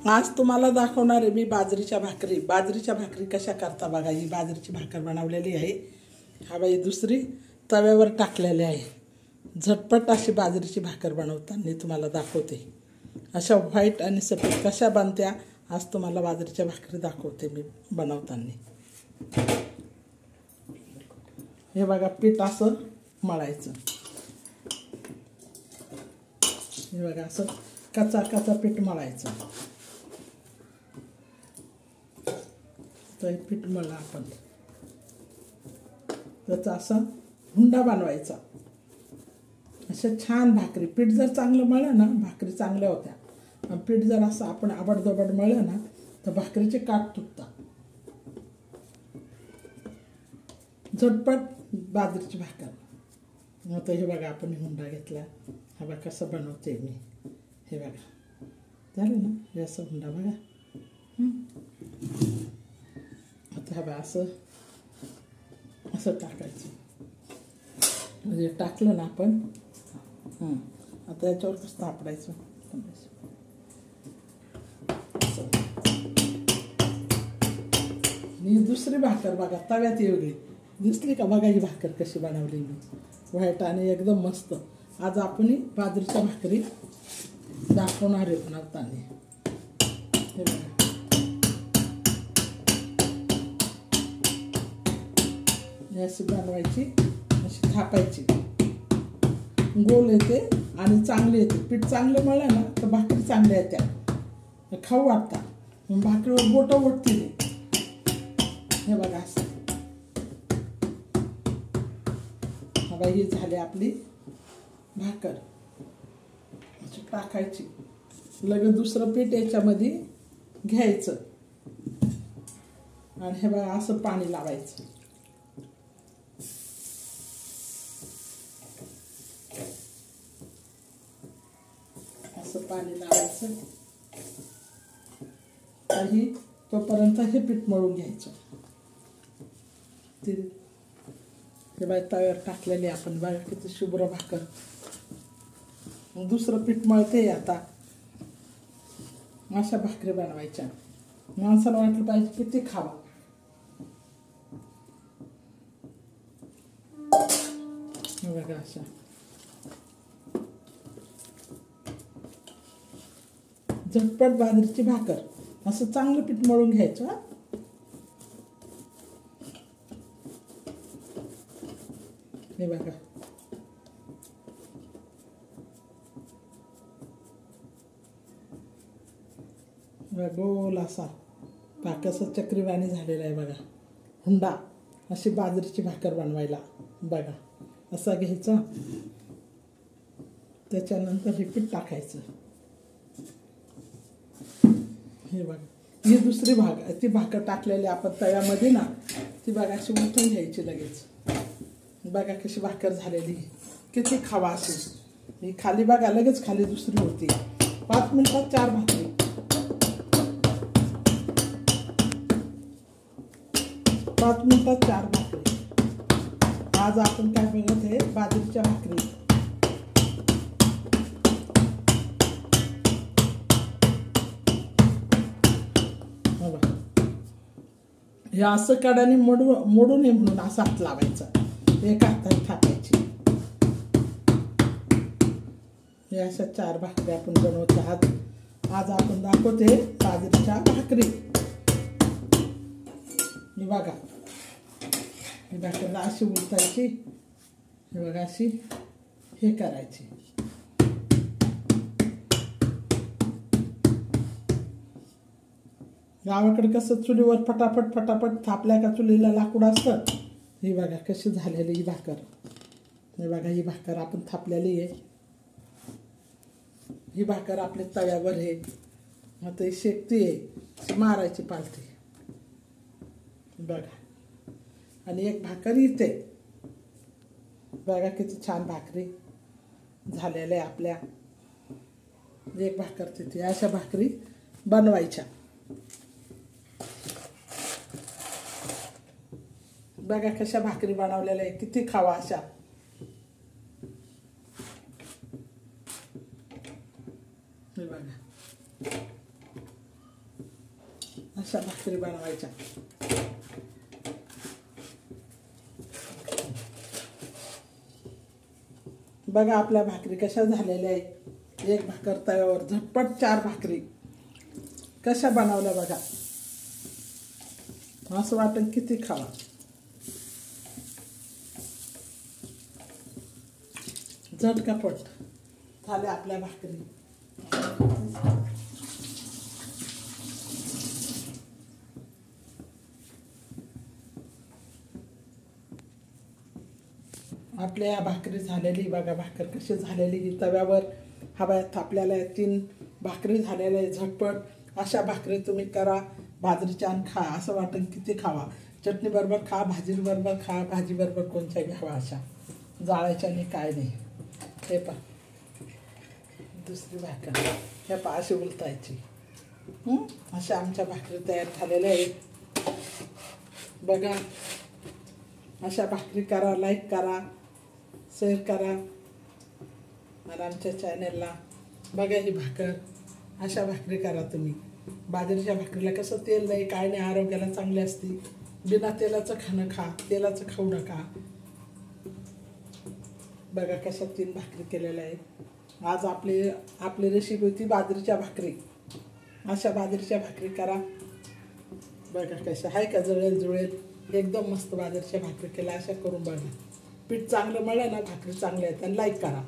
आज तुम्हाला दाखवणार आहे मी बाजरीच्या भाकरी. बाजरीच्या भाकरी कशा करता बघा. ही बाजरीची भाकर बनवलेली आहे. हा बाई दुसरी तव्यावर टाकलेली आहे. झटपट अशी बाजरीची भाकर बनवताना तुम्हाला दाखवते. अशा व्हाईट आणि सफेद कशा बनत्या आज तुम्हाला बाजरीच्या भाकरी दाखवते मी बनवताना. हे बघा पीठ असं मळायचं. हे बघा असं कचा पीठ मळायचं. तर पीठ मळलं आपण. त्याचा असा हुंडा बनवायचा. अशा छान भाकरी. पीठ जर चांगलं मळलं ना भाकरी चांगल्या होत्या. आणि पीठ जर असं आपण आबडधोबड मळलं ना तर भाकरीचे काठ तुटतात. झटपट बाजरीची भाकर. आता हे बघा आपण हुंडा घेतला. हा बघा कसं बनवते मी. हे बघा झालं ना. हे असं हुंडा बघा. आता हा बघा असं असं टाकायचं. म्हणजे टाकलं ना आपण. आता याच्यावर कसं तापडायचं. ही दुसरी भाकर बघा तव्यात वेगळी दिसली का. बघा ही भाकर कशी बनवली मी. व्हाईट आणि एकदम मस्त. आज आपण बाजरीच्या भाकरी दाखवणार आहे बनवताना. हे बघा अशी बनवायची. अशी थापायची. गोल येते आणि चांगली येते. पीठ चांगलं मळलं ना तर भाकरी चांगल्या येत्या. खाऊ वाटतात. मग भाकरीवर बोटं उठतील. हे बघा असं. हा बाई ही झाली आपली भाकर. अशी टाकायची. लगेच दुसरं पीठ याच्यामध्ये घ्यायचं. आणि हे बघा असं पाणी लावायचं. असं पाणी लावायचं. आणि तोपर्यंत हे पीठ मळून घ्यायचं. हे बाई तव्यावर टाकलेली आपण. बघा किती शुभ्र भाकर. दुसरं पीठ मळते आता. अशा भाकरी बनवायच्या. माणसाला वाटलं पाहिजे किती खावा. बघा अशा. झटपट बाजरीची भाकर. असं चांगलं पीठ मळून घ्यायचं. हे बघा गोल असा पाकाचा चक्रीवाणी झालेला आहे बघा. हुंडा. अशी बाजरीची भाकर बनवायला बघा. असा घ्यायचा. त्याच्यानंतर हे पीठ टाकायचं. हे बघा ही दुसरी ती भाकर टाकलेली आपण तव्यामध्ये ना ती बघा अशी उलटून घ्यायची लगेच. बघा कशी भाकर झालेली. किती खावा अशी. ही खाली बघा लगेच खाली दुसरी होती. 5 मिनिटात 4 भाकरी. 5 मिनिटात 4 भाकरी. आज आपण काय बघत आहे बाजरीच्या भाकरी. हे असं काढाने मोडू नये म्हणून असा हात लावायचा. एका हाताने थापायची. हे अशा 4 भाकरी आपण बनवत आहात. आज आपण दाखवते बाजरीच्या भाकरी. ही बघा ही भाकरीला अशी उलटायची. हे बघा अशी हे करायची. गावाकडे कसं चुलीवर फटाफट थापल्या का चुलीला लाकूड असतं. ही बघा कशी झालेली ही भाकर. हे बघा ही भाकर आपण थापलेली आहे. ही भाकर आपल्या तव्यावर आहे. आता ही शेकती आहे. मारायची पालथी. बघा आणि एक भाकर इथे. बघा किती छान भाकरी झालेल्या आहे आपल्या. एक भाकर तिथे. अशा भाकरी बनवायच्या. बघा कशा भाकरी बनवलेल्या आहे. किती खावा अशा. हे बघा अशा भाकरी बनवायच्या. बघा आपल्या भाकरी कशा झालेल्या आहे. एक भाकर तव्यावर झटपट 4 भाकरी कशा बनवल्या बघा. असं वाटेल किती खावा. झटकापट झाल्या आपल्या भाकरी. आपल्या या भाकरी झालेली बघा. भाकर कशी झालेली तव्यावर हव्यात आपल्याला 3 भाकरी झालेल्या आहे झटपट. अशा भाकरी तुम्ही करा बाजरीच्या आणि खा. असं वाटेल किती खावा. चटणी बरोबर खा, भाजी बरोबर खा, भाजी बरोबर कोणत्या घ्यावा. अशा जाळायच्या नाही काय नाही. हे पा दुसरी भाकर हे पा अशी उलटायची. अशा आमच्या भाकरी तयार झालेल्या आहेत बघा. अशा भाकरी करा, लाईक करा, शेअर करा आणि आमच्या चॅनलला बघा. ही भाकर अशा भाकरी करा तुम्ही. बाजरीच्या भाकरीला कसं तेल नाही काय नाही, आरोग्याला चांगली असते. बिना तेलाचं खाणं खा, तेलाचं खाऊ नका. बघा कशा 3 भाकरी केलेल्या आहेत. आज आपली रेसिपी होती बाजरीच्या भाकरी. अशा बाजरीच्या भाकरी करा बघा. कशा आहे का जुळेल जुळेल एकदम मस्त बाजरीच्या भाकरी केल्या. अशा करून बघा. पीठ चांगलं मळलं ना भाकरी चांगल्या आहेत. आणि लाईक करा.